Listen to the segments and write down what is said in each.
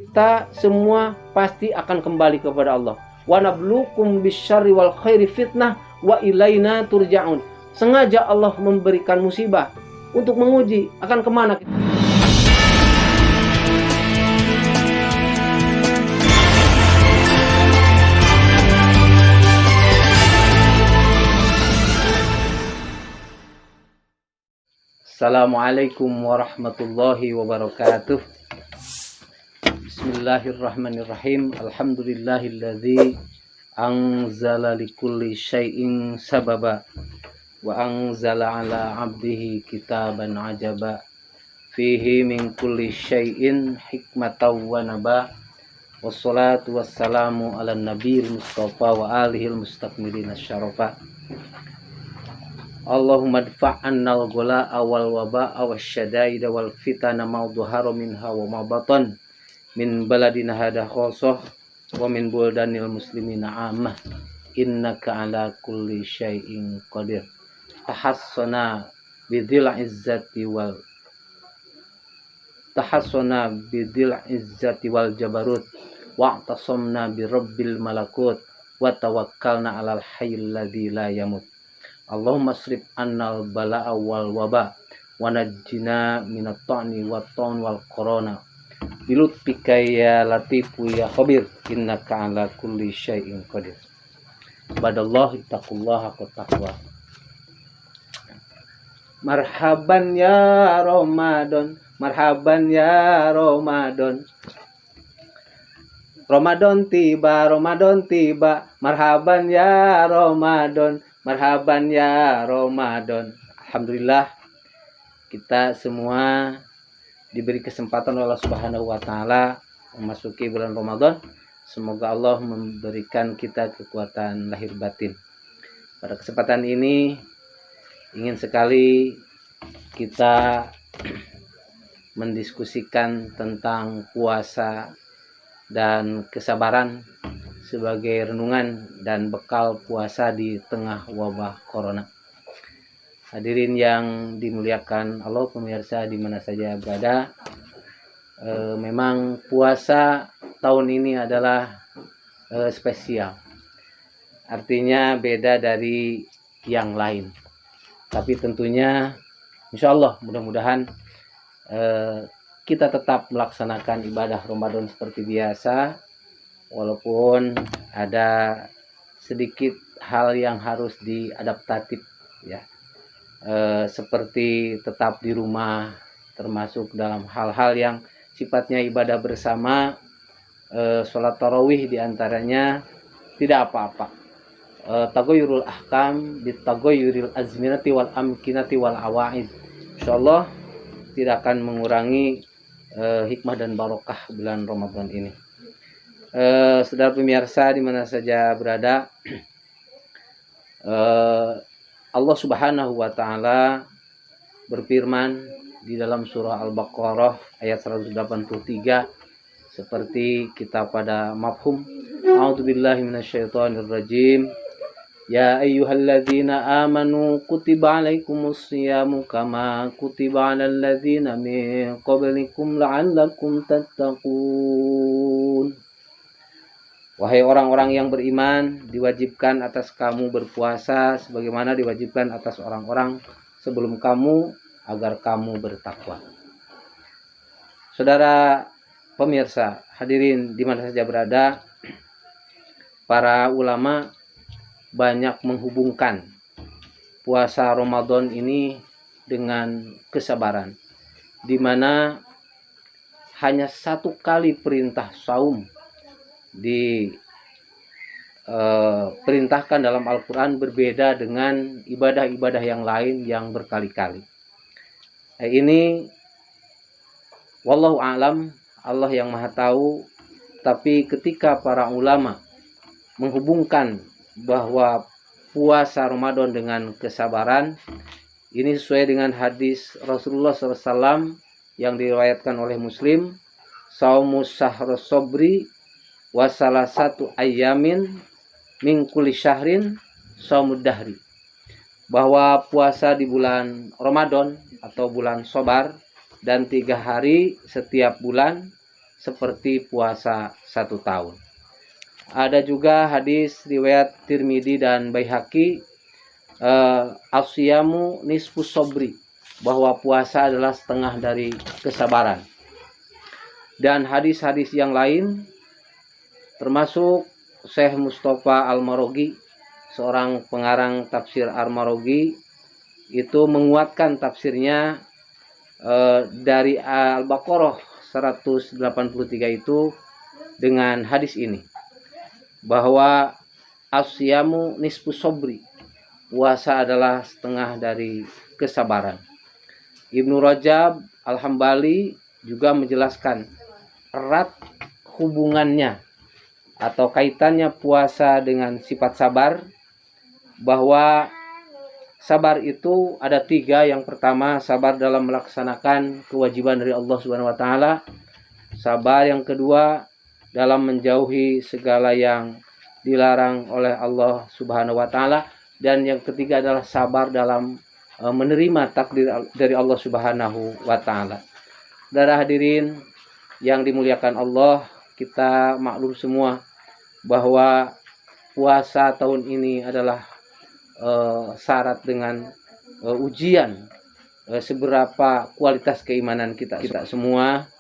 kita semua pasti akan kembali kepada Allah. Wa nabluukum bisyarri wal khairi fitnah wa ilaina turja'un. Sengaja Allah memberikan musibah untuk menguji akan kemana kita. Assalamualaikum warahmatullahi wabarakatuh. Bismillahirrahmanirrahim. Alhamdulillahilladzi anzala likulli syai'in sababa wa anzala ala abdihi kitaban ajaba fihi min kulli syai'in hikmatan wa naba. Wassalatu wassalamu ala nabiyil mustafa wa alihil mustakmilin asyarafa. Allahumma dfa'anna al-ghula'a wal waba'a wasyadaida wal fitana ma dhahara minha wa ma batan min baladina hada khosoh wa min buldanil muslimina ammah innaka ala kulli syai'in qadir. Tahassana bidil izzati wal jabarut wa'tasamna bi rabbil malakut wa tawakkalna alal hayyil ladzi la yamut. Allahumma asrif annal bala'a wal waba wa najjina minat ta'ni wat ta'n wal corona bilutfika ya latifu ya khabir innaka ala kulli syai'in qadir. Badallah ittaqullaha taqwa. Marhaban ya Ramadan, marhaban ya Ramadan. Ramadan tiba, marhaban ya Ramadan, marhaban ya Ramadan. Alhamdulillah kita semua diberi kesempatan oleh Allah Subhanahu wa taala memasuki bulan Ramadan. Semoga Allah memberikan kita kekuatan lahir batin. Pada kesempatan ini ingin sekali kita mendiskusikan tentang puasa dan kesabaran sebagai renungan dan bekal puasa di tengah wabah corona. Hadirin yang dimuliakan Allah, pemirsa di mana saja berada, memang puasa tahun ini adalah spesial. Artinya beda dari yang lain. Tapi tentunya insya Allah mudah-mudahan kita tetap melaksanakan ibadah Ramadan seperti biasa, walaupun ada sedikit hal yang harus diadaptatif ya, seperti tetap di rumah, termasuk dalam hal-hal yang sifatnya ibadah bersama, sholat tarawih diantaranya tidak apa-apa. Tagoyurul ahkam bitagoyuril azminati wal amkinati wal awaid, insyaallah tidak akan mengurangi hikmah dan barokah bulan Ramadan ini. Saudara pemirsa di mana saja berada, Allah Subhanahu wa taala berfirman di dalam surah Al-Baqarah ayat 183 seperti kita pada mafhum. A'udzubillahi minasyaitonirrajim. Ya ayyuhalladzina amanu kutiba alaikumus shiyamu kama kutiba alal ladzina min qablikum la'allakum tattaqun. Wahai orang-orang yang beriman, diwajibkan atas kamu berpuasa sebagaimana diwajibkan atas orang-orang sebelum kamu agar kamu bertakwa. Saudara pemirsa, hadirin di mana saja berada, para ulama banyak menghubungkan puasa Ramadan ini dengan kesabaran, di mana hanya satu kali perintah saum diperintahkan dalam Al-Quran berbeda dengan ibadah-ibadah yang lain yang berkali-kali. Ini wallahu a'lam, Allah yang maha tahu. Tapi ketika para ulama menghubungkan bahwa puasa Ramadan dengan kesabaran, ini sesuai dengan hadis Rasulullah SAW yang diriwayatkan oleh Muslim, saumus syahrus sobri wa salah satu ayamin min kulli syahrin saumud dahri, bahwa puasa di bulan Ramadan atau bulan Sobar dan 3 hari setiap bulan seperti puasa 1 tahun. Ada juga hadis riwayat Tirmidzi dan Baihaqi, asyamu nisfus sobri, bahwa puasa adalah setengah dari kesabaran. Dan hadis-hadis yang lain termasuk Syekh Mustafa Al-Marogi, seorang pengarang tafsir Al-Marogi, itu menguatkan tafsirnya dari Al-Baqarah 183 itu dengan hadis ini, bahwa asyamu nisfus sobri, puasa adalah setengah dari kesabaran. Ibnu Rajab Al-Hambali juga menjelaskan erat hubungannya atau kaitannya puasa dengan sifat sabar, bahwa sabar itu ada 3. Yang pertama, sabar dalam melaksanakan kewajiban dari Allah Subhanahu wa taala. Sabar yang kedua, dalam menjauhi segala yang dilarang oleh Allah Subhanahu wa taala. Dan yang ketiga adalah sabar dalam menerima takdir dari Allah Subhanahu wa taala. Saudara hadirin yang dimuliakan Allah, kita maklum semua bahwa puasa tahun ini adalah syarat dengan ujian seberapa kualitas keimanan kita semua,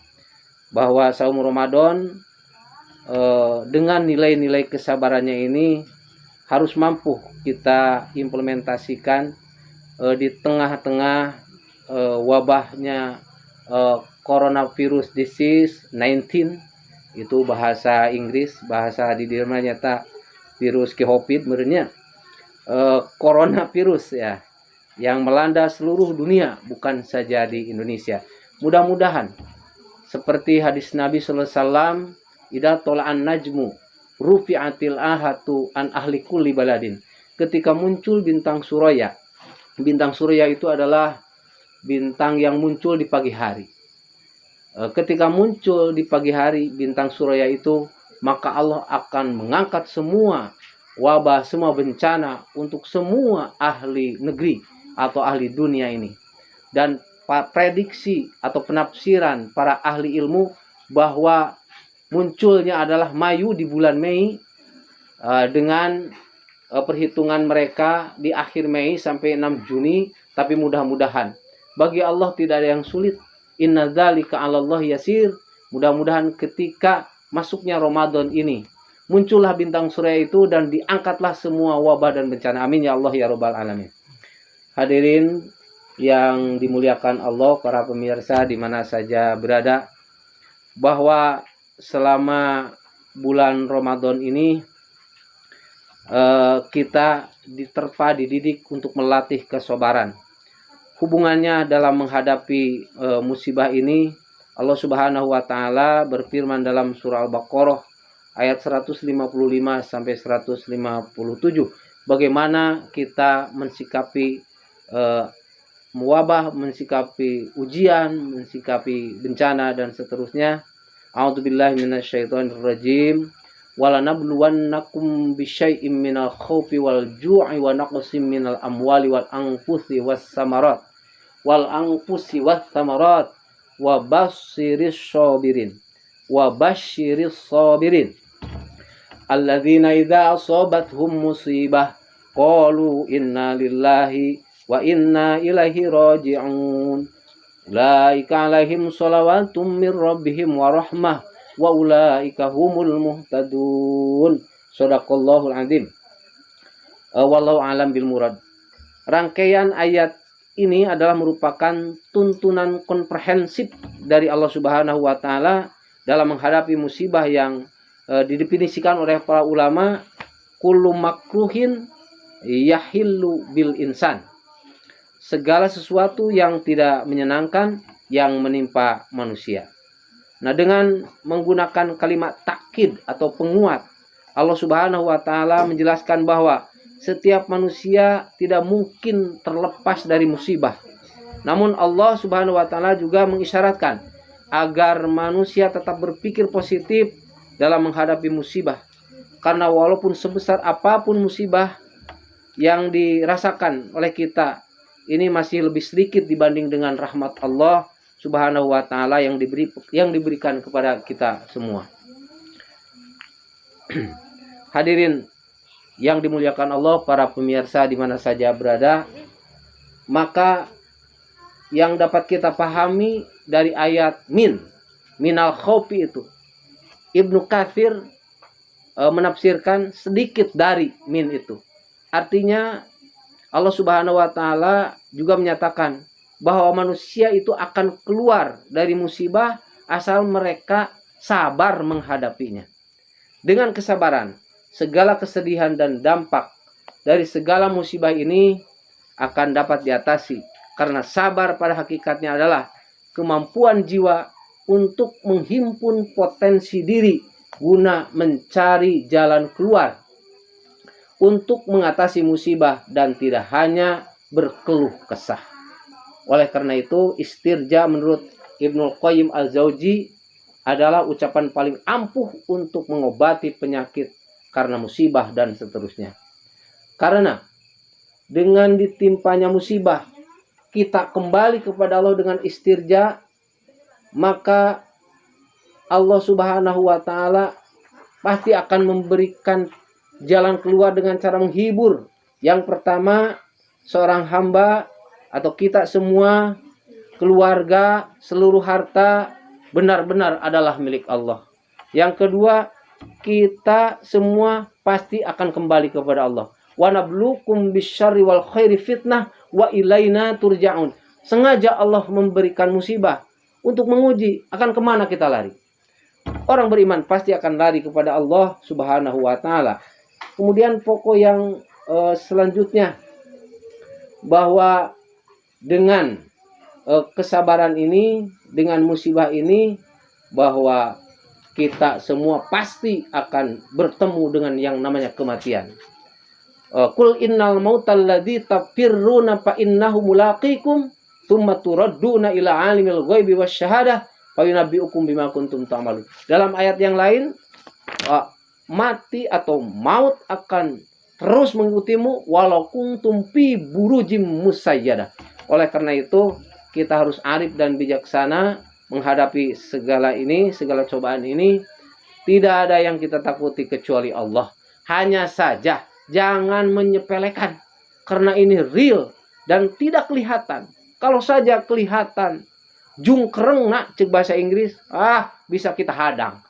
bahwa saum Ramadan dengan nilai-nilai kesabarannya ini harus mampu kita implementasikan di tengah-tengah wabahnya coronavirus disease 19, itu bahasa Inggris, bahasa di Jerman nyata virus COVID merenya. Coronavirus ya, yang melanda seluruh dunia, bukan saja di Indonesia. Mudah-mudahan seperti hadis Nabi sallallahu alaihi wasallam, idza tala'an najmu rufi'atil ahatu an ahli kulli baladin. Ketika muncul bintang suraya. Bintang suraya itu adalah bintang yang muncul di pagi hari. Ketika muncul di pagi hari bintang suraya itu, maka Allah akan mengangkat semua wabah, semua bencana untuk semua ahli negeri atau ahli dunia ini. Dan prediksi atau penafsiran para ahli ilmu bahwa munculnya adalah Mayu di bulan Mei, dengan perhitungan mereka di akhir Mei sampai 6 Juni. Tapi mudah-mudahan bagi Allah tidak ada yang sulit. Inna dzalika 'alallah yasir. Mudah-mudahan ketika masuknya Ramadan ini muncullah bintang surya itu dan diangkatlah semua wabah dan bencana. Amin ya Allah ya Rabbal alamin. Hadirin yang dimuliakan Allah, para pemirsa di mana saja berada, bahwa selama bulan Ramadan ini kita diterpa, dididik untuk melatih kesabaran. Hubungannya dalam menghadapi musibah ini, Allah Subhanahu wa taala berfirman dalam surah Al-Baqarah ayat 155 sampai 157, bagaimana kita mensikapi wabah, mensikapi ujian, mensikapi bencana dan seterusnya. A'udzubillahi minasyaitonirrajim. Walanabluwannakum bisyai'im minal khaufi wal ju'i wa naqsim minal amwali wal anfusi was samarat wa basyiris sabirin alladzina idza asabathum musibah qalu inna lillahi wa inna ilaihi raji'un ulaika alaihim shalawatum mir rabbihim wa rahmah wa ulaika humul muhtadun. Shadaqallahul azim. Wallahu alam bil murad. Rangkaian ayat ini adalah merupakan tuntunan komprehensif dari Allah Subhanahu wa taala dalam menghadapi musibah yang didefinisikan oleh para ulama, kullu makruhin yahillu bil insan. Segala sesuatu yang tidak menyenangkan yang menimpa manusia. Nah, dengan menggunakan kalimat takkid atau penguat, Allah Subhanahu wa taala menjelaskan bahwa setiap manusia tidak mungkin terlepas dari musibah. Namun Allah Subhanahu wa taala juga mengisyaratkan agar manusia tetap berpikir positif dalam menghadapi musibah. Karena walaupun sebesar apapun musibah yang dirasakan oleh kita, ini masih lebih sedikit dibanding dengan rahmat Allah Subhanahu wa taala yang diberikan kepada kita semua. Hadirin yang dimuliakan Allah, para pemirsa di mana saja berada, maka yang dapat kita pahami dari ayat minal khaufi itu, Ibnu Katsir menafsirkan sedikit dari min itu. Artinya Allah Subhanahu wa taala juga menyatakan bahwa manusia itu akan keluar dari musibah asal mereka sabar menghadapinya. Dengan kesabaran, segala kesedihan dan dampak dari segala musibah ini akan dapat diatasi. Karena sabar pada hakikatnya adalah kemampuan jiwa untuk menghimpun potensi diri guna mencari jalan keluar untuk mengatasi musibah dan tidak hanya berkeluh kesah. Oleh karena itu, istirja menurut Ibnu Qayyim Al-Jauzi adalah ucapan paling ampuh untuk mengobati penyakit karena musibah dan seterusnya. Karena dengan ditimpanya musibah, kita kembali kepada Allah dengan istirja, maka Allah Subhanahu wa taala pasti akan memberikan jalan keluar dengan cara menghibur. Yang pertama, seorang hamba atau kita semua, keluarga, seluruh harta benar-benar adalah milik Allah. Yang kedua, kita semua pasti akan kembali kepada Allah. Wa nabluukum bisyarri wal khairi fitnah wa ilaina turja'un. Sengaja Allah memberikan musibah untuk menguji akan kemana kita lari. Orang beriman pasti akan lari kepada Allah Subhanahu wa taala. Kemudian pokok yang selanjutnya, bahwa dengan kesabaran ini, dengan musibah ini, bahwa kita semua pasti akan bertemu dengan yang namanya kematian. Qul innal mautal ladzi tafirruna fa innahu mulaqikum tsumma turadduna ila alimil ghaibi wasyahadah fa yunabbiukum bima kuntum ta'malun. Dalam ayat yang lain, mati atau maut akan terus mengikutimu walau kuntum fi burujim musayyadah. Oleh karena itu, kita harus arif dan bijaksana menghadapi segala ini, segala cobaan ini. Tidak ada yang kita takuti kecuali Allah. Hanya saja jangan menyepelekan, karena ini real dan tidak kelihatan. Kalau saja kelihatan jungkreng nak cek bahasa Inggris, bisa kita hadang.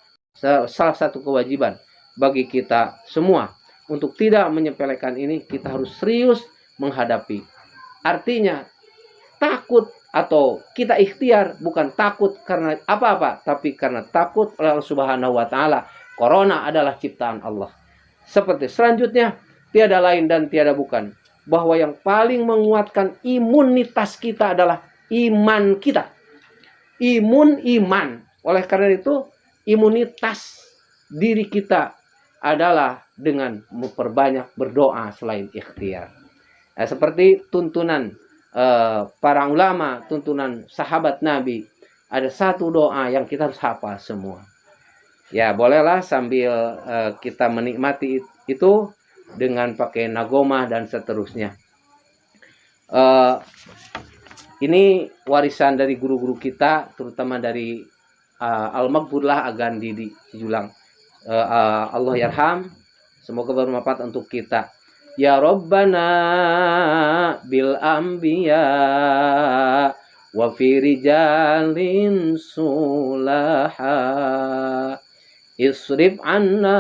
Salah satu kewajiban bagi kita semua untuk tidak menyepelekan ini, kita harus serius menghadapi. Artinya takut atau kita ikhtiar bukan takut karena apa-apa, tapi karena takut oleh Allah Subhanahu wa taala. Corona adalah ciptaan Allah. Seperti selanjutnya, tiada lain dan tiada bukan bahwa yang paling menguatkan imunitas kita adalah iman kita. Iman. Oleh karena itu, imunitas diri kita adalah dengan memperbanyak berdoa selain ikhtiar. Seperti tuntunan para ulama, tuntunan sahabat Nabi, ada satu doa yang kita harus hafal semua. Ya, bolehlah sambil kita menikmati itu dengan pakai nagomah dan seterusnya. Ini warisan dari guru-guru kita, terutama dari Al-Maghfurlah Agan Didi Julang. Allah yarham, semoga bermanfaat untuk kita. Ya Rabbana bil anbiya wa fi rijalin sulaha isrif anna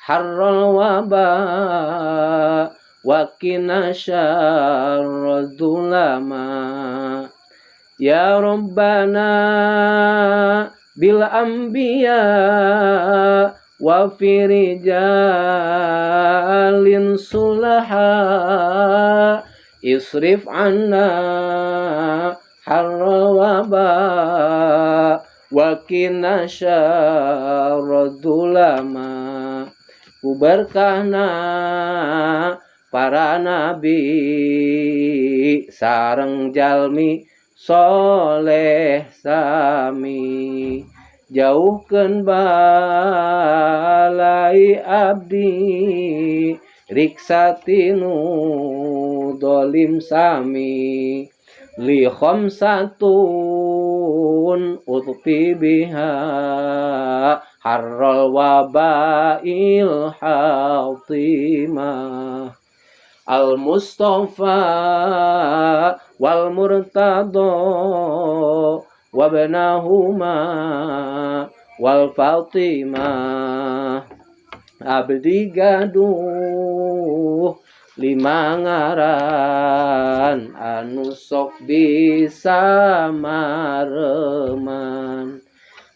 harral waba wa qina syarrad dzulama. Ya Rabbana bil anbiya wa fi rijalin sulaha isrif anna harral waba wa qina syarrad dzulama. Kuberkahna para nabi sareng jalmi soleh sami, jauhkeun balai abdi riksa tinu dolim sami. li khamsatun utfi biha harral wabail hatimah al mustafa wal murtado wabnahuma wal fatimah abdi gaduh lima ngaran anu sok bisa mareman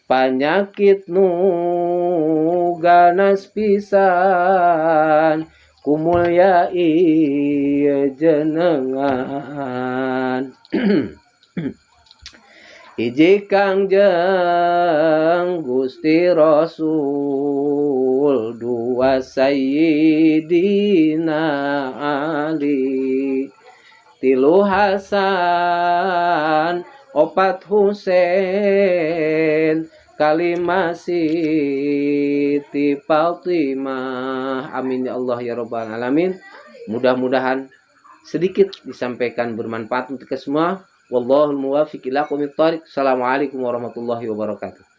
panyakit nu ganas pisan kumulya ieu jenengan Iji Kangjeng Gusti Rasul dua Sayyidina Ali tilu Hasan opat Husein kalima Siti Fatimah. Amin ya Allah ya Rabbal Alamin. Mudah-mudahan sedikit disampaikan bermanfaat untuk kita semua. Wallahul muwaffiq ila aqwamit thoriq. Assalamualaikum warahmatullahi wabarakatuh.